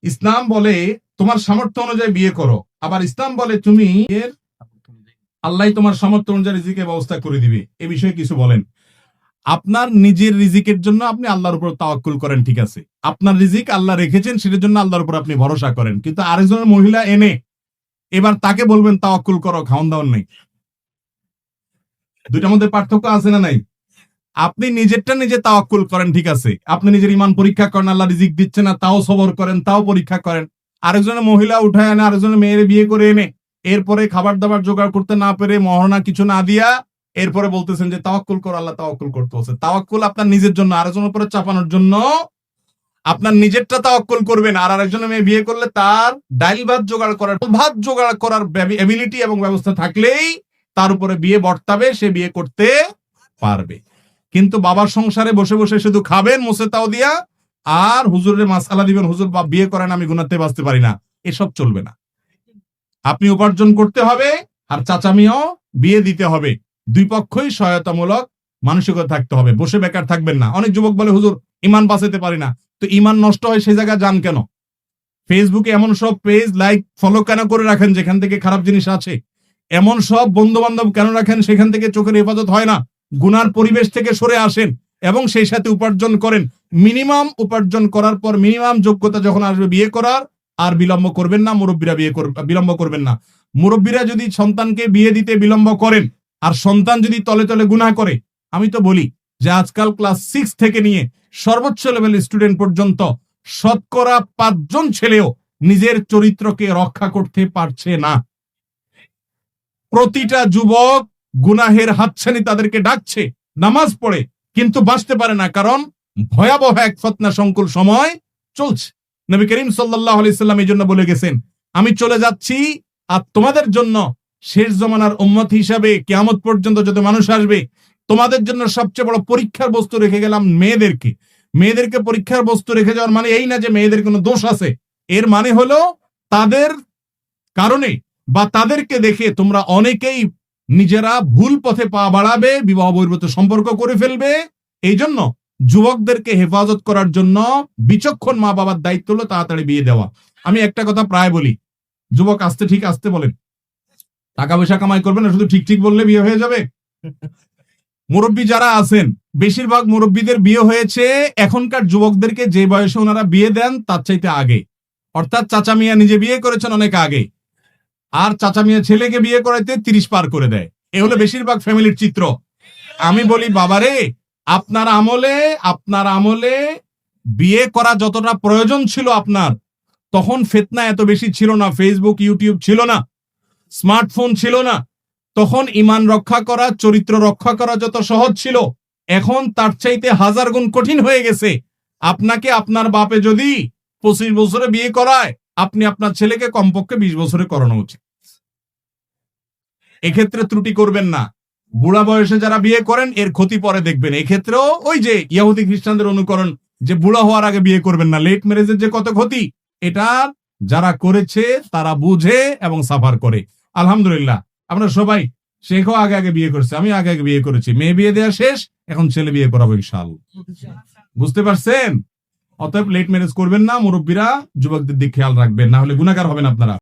ইসলাম বলে তোমার সামর্থ্য অনুযায়ী বিয়ে করো, আবার ইসলাম বলে তুমি আল্লাহ তোমার সামর্থ্য অনুযায়ী রিজিকের ব্যবস্থা করে দিবে। এ বিষয়ে কিছু বলেন। আপনার নিজের রিজিকের জন্য আপনি আল্লাহর উপর তাওয়াক্কুল করেন, ঠিক আছে, আপনার রিজিক আল্লাহ রেখেছেন, সেটার জন্য আল্লাহর উপর আপনি ভরসা করেন। কিন্তু আরেকজনের মহিলা এনে এবার তাকে বলবেন তাওয়াক্কুল করো, খাওয়ান দাওয়ান নেই। দুইটার মধ্যে পার্থক্য আছে না নাই? আপনি নিজেরটা নিজে তাওয়াক্কুল করেন, ঠিক আছে, আপনি নিজের ইমান পরীক্ষা করেন, আল্লাহ রিজিক দিচ্ছে না তাও সবর করেন, তাও পরীক্ষা করেন। আরেকজনের মহিলা উঠায় আনে, আরেকজনের মেয়ের বিয়ে করে এনে এরপরে খাবার দাবার জোগাড় করতে না পেরে মহারণা কিছু না দিয়া এরপরে বলতেছেন যে তাওয়াক্কুল করো, আল্লাহ তাওয়াক্কুল করতে বলছে। তাওয়াক্কুল আপনার নিজের জন্য, আরেকজনের উপরে চাপানোর জন্য। আপনার নিজেরটা তাওয়াক্কুল করবেন, আর আরেকজনের মেয়ে বিয়ে করলে তার ডাইল ভাত জোগাড় করার এবিলিটি এবং ব্যবস্থা থাকলেই তার উপরে বিয়ে বর্তাবে, সে বিয়ে করতে পারবে। কিন্তু বাবার সংসারে বসে বসে শুধু খাবেন মুছে তাও দিয়া, আর হুজুরের মাসালা দিবেন, হুজুর বাপ বিয়ে করেন আমি গুনাতে বাঁচতে পারি না, এসব চলবে না। আপনি উপার্জন করতে হবে, আর চাচামিও বিয়ে দিতে হবে। দুই পক্ষই সহায়তামূলক মানসিকতা থাকতে হবে, বসে বেকার থাকবেন না। অনেক যুবক বলে হুজুর ইমান বাঁচাতে পারি না, তো ইমান নষ্ট হয় সেই জায়গায় যান কেন? ফেসবুকে এমন সব পেজ লাইক ফলো কেন করে রাখেন যেখান থেকে খারাপ জিনিস আছে? এমন সব বন্ধু বান্ধব কেন রাখেন সেখান থেকে চোখের হেফাজত হয় না? গুনার পরিবেশ থেকে সরে আসেন এবং সেই সাথে উপার্জন করেন। মিনিমাম উপার্জন করার পর মিনিমাম যোগ্যতা যখন আসবে বিয়ে করার, আর বিলম্ব করবেন না। মুরব্বীরা বিলম্ব করবেন না। মুরব্বীরা যদি সন্তানকে বিয়ে দিতে বিলম্ব করেন আর সন্তান যদি তলে তলে গুনাহ করে, আমি তো বলি যে আজকাল ক্লাস 6 থেকে নিয়ে সর্বোচ্চ লেভেলের স্টুডেন্ট পর্যন্ত শতকরা 5 জন ছেলেও নিজের চরিত্রকে রক্ষা করতে পারছে না। প্রতিটা যুবক গুনাহের হাতছানি তাদেরকে ডাকছে, নামাজ পড়ে কিন্তু বাঁচতে পারে না, কারণ ভয়াবহ এক ফতনা সংকুল সময় চলছে। নবী করিম সাল্লাল্লাহু আলাইহি সাল্লাম এই জন্য বলে গেছেন, আমি চলে যাচ্ছি আর তোমাদের জন্য শেষ জমানার উম্মত হিসাবে কিয়ামত পর্যন্ত যত মানুষ আসবে, তোমাদের জন্য সবচেয়ে বড় পরীক্ষার বস্তু রেখে গেলাম মেয়েদেরকে। মেয়েদেরকে পরীক্ষার বস্তু রেখে যাওয়ার মানে এই না যে মেয়েদের কোনো দোষ আছে, এর মানে হলো তাদের কারণে বা তাদেরকে দেখে তোমরা অনেকেই নিজেরা ভুল পথে পা বাড়াবে, বিবাহ বহির্ভূত সম্পর্ক করে ফেলবে। এই জন্য যুবকদেরকে হেফাজত করার জন্য বিচক্ষণ মা বাবার দায়িত্ব হলো তাড়াতাড়ি বিয়ে দেওয়া। আমি একটা কথা প্রায় বলি, যুবক আস্তে ঠিক আসতে বলেন, টাকা পয়সা কামাই করবেন না, শুধু ঠিক ঠিক বললে বিয়ে হয়ে যাবে? মুরব্বী যারা আছেন, বেশিরভাগ মুরব্বীদের বিয়ে হয়েছে এখনকার যুবকদেরকে যে বয়সে ওনারা বিয়ে দেন তার চাইতে আগে। অর্থাৎ চাচা মিয়া নিজে বিয়ে করেছেন অনেক আগে, আর চাচা মিয়া ছেলেকে বিয়ে করাইতে 30 পার করে দেয়। এ হলো বেশিরভাগ ফ্যামিলির চিত্র। আমি বলি বাবারে, আপনার আমলে বিয়ে করা যতটা প্রয়োজন ছিল আপনার, তখন ফিতনা এত বেশি ছিল না, ফেসবুক ইউটিউব ছিল না, স্মার্টফোন ছিল না। তখন ঈমান রক্ষা করা, চরিত্র রক্ষা করা যত সহজ ছিল, এখন তার চাইতে 1000 গুণ কঠিন হয়ে গেছে। আপনাকে আপনার বাপে যদি 25 বছরে বিয়ে করায়, আপনি আপনার ছেলেকে কমপক্ষে 20 বছরে করানো উচিত। এক্ষেত্রে ত্রুটি করবেন না। বুড়া বয়সে যারা বিয়ে করেন এর ক্ষতি পরে দেখবেন। এক্ষেত্রেও ওই যে ইহুদি খ্রিস্টানদের অনুকরণ, যে বুড়া হওয়ার আগে বিয়ে করবেন না, লেট ম্যারেজের যে কত ক্ষতি, এটা যারা করেছে তারা বুঝে এবং সাফার করে। আলহামদুলিল্লাহ আমরা সবাই, শেখও আগে আগে বিয়ে করছে, আমি আগে আগে বিয়ে করেছি, মেয়ে বিয়ে দেওয়া শেষ, এখন ছেলে বিয়ে করাবো ইনশাআল্লাহ। বুঝতে পারছেন? অতএব লেট ম্যারেজ করবেন না, মুরব্বীরা যুবকদের দিক খেয়াল রাখবেন, না হলে গুনাহগার হবেন আপনারা।